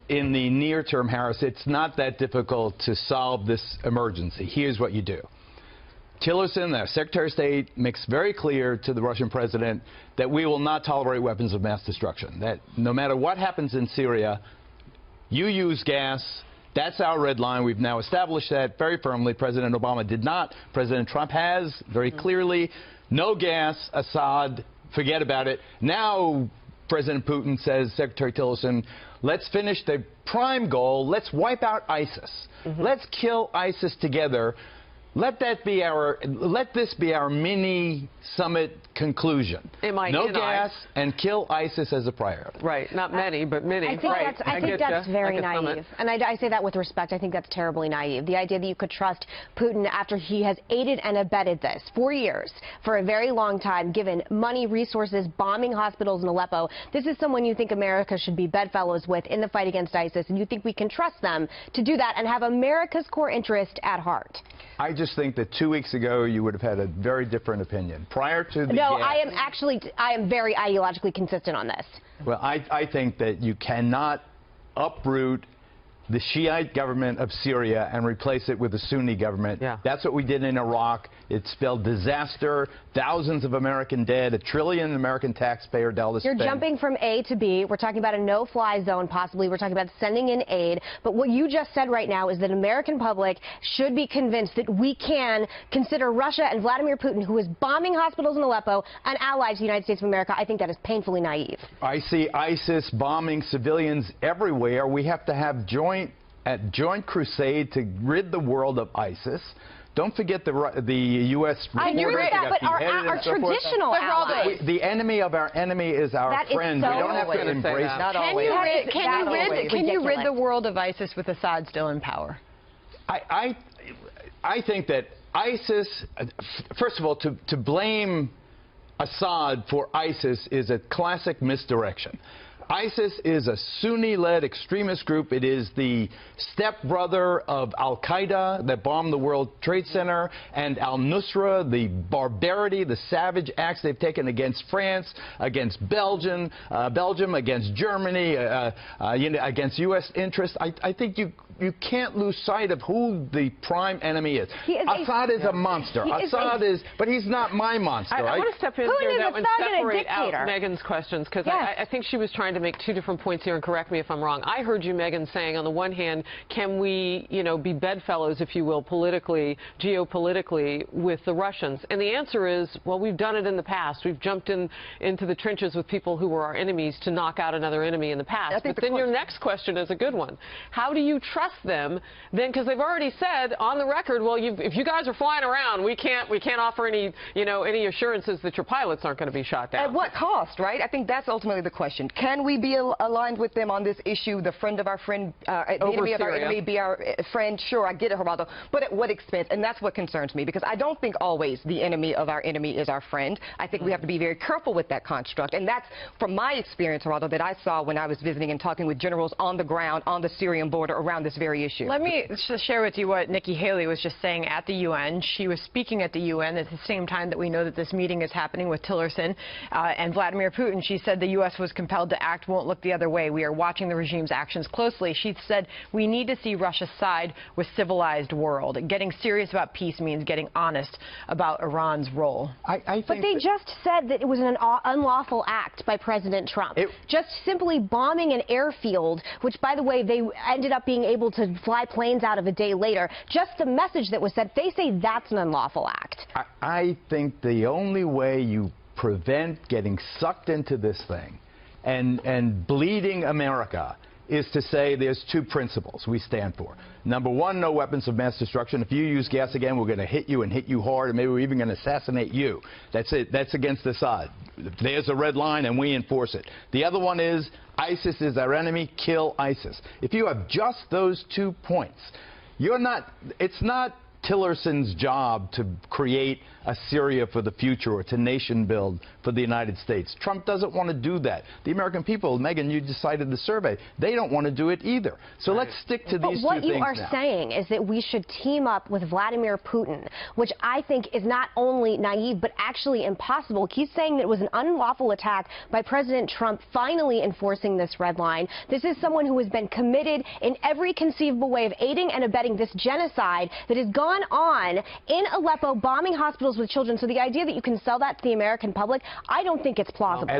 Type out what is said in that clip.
in the near term, Harris, it's not that difficult to solve this emergency. Here's what you do. Tillerson, the Secretary of State, makes very clear to the Russian president that we will not tolerate weapons of mass destruction, that no matter what happens in Syria, you use gas. That's our red line. We've now established that very firmly. President Obama did not. President Trump has very clearly. No gas, Assad, forget about it. Now President Putin says, Secretary Tillerson, let's finish the prime goal. Let's wipe out ISIS. Let's kill ISIS together. Let this be our mini summit conclusion. No gas and kill ISIS as a priority. Right, not many, but many. I think that's very naive. And I say that with respect. I think that's terribly naive. The idea that you could trust Putin after he has aided and abetted this for years, for a very long time, given money, resources, bombing hospitals in Aleppo. This is someone you think America should be bedfellows with in the fight against ISIS, and you think we can trust them to do that and have America's core interest at heart. I just think that 2 weeks ago you would have had a very different opinion. Prior to the No, I am very ideologically consistent on this. Well, I think that you cannot uproot the Shiite government of Syria and replace it with a Sunni government. Yeah. That's what we did in Iraq. It spelled disaster, thousands of American dead, $1 trillion American taxpayer dollars spent. You're jumping from A to B. We're talking about a no-fly zone, possibly. We're talking about sending in aid. But what you just said right now is that American public should be convinced that we can consider Russia and Vladimir Putin, who is bombing hospitals in Aleppo, an ally to the United States of America. I think that is painfully naive. I see ISIS bombing civilians everywhere. We have to have joint crusade to rid the world of ISIS. Don't forget the U.S. I agree with that, but our traditional allies. The enemy of our enemy is our friend. We don't have to embrace it. Can you rid the world of ISIS with Assad still in power? I think that ISIS, first of all, to blame Assad for ISIS is a classic misdirection. ISIS is a Sunni-led extremist group. It is the stepbrother of al-Qaeda that bombed the World Trade Center, and al-Nusra, the barbarity, the savage acts they've taken against France, against Belgium, against Germany, against U.S. interests. I think you can't lose sight of who the prime enemy is. Assad is a monster. Assad is, but he's not my monster. I want to step in here though and separate out Meghan's questions, because I think she was trying to make two different points here, and correct me if I'm wrong. I heard you, Meghan, saying on the one hand, can we, be bedfellows, if you will, politically, geopolitically, with the Russians? And the answer is, well, we've done it in the past. We've jumped into the trenches with people who were our enemies to knock out another enemy in the past. But then your next question is a good one. How do you trust them then? Because they've already said on the record, well, if you guys are flying around, we can't offer any, any assurances that your pilots aren't going to be shot down. At what cost, right? I think that's ultimately the question. Can we be aligned with them on this issue? The friend of our friend, the enemy of our enemy be our friend? Sure, I get it, Geraldo. But at what expense? And that's what concerns me, because I don't think always the enemy of our enemy is our friend. I think we have to be very careful with that construct. And that's, from my experience, Geraldo, that I saw when I was visiting and talking with generals on the ground, on the Syrian border, around this very issue. Let me just share with you what Nikki Haley was just saying at the UN. She was speaking at the UN at the same time that we know that this meeting is happening with Tillerson and Vladimir Putin. She said the U.S. was compelled to act, won't look the other way. We are watching the regime's actions closely. She said we need to see Russia's side with civilized world. Getting serious about peace means getting honest about Iran's role. But they just said that it was an unlawful act by President Trump. Just simply bombing an airfield, which, by the way, they ended up being able to fly planes out of a day later. Just the message that was sent, they say that's an unlawful act. I think the only way you prevent getting sucked into this thing and bleeding America is to say there's two principles we stand for. Number one, no weapons of mass destruction. If you use gas again, we're going to hit you and hit you hard, and maybe we're even going to assassinate you. That's it. That's against Assad. There's a red line, and we enforce it. The other one is ISIS is our enemy. Kill ISIS. If you have just those 2 points, it's not Tillerson's job to create a Syria for the future or to nation build for the United States. Trump doesn't want to do that. The American people, Megan, you decided the survey, they don't want to do it either. So let's stick to these two things now. But what you are saying is that we should team up with Vladimir Putin, which I think is not only naive but actually impossible. He's saying that it was an unlawful attack by President Trump finally enforcing this red line. This is someone who has been committed in every conceivable way of aiding and abetting this genocide that has gone on in Aleppo, bombing hospitals with children. So the idea that you can sell that to the American public, I don't think it's plausible.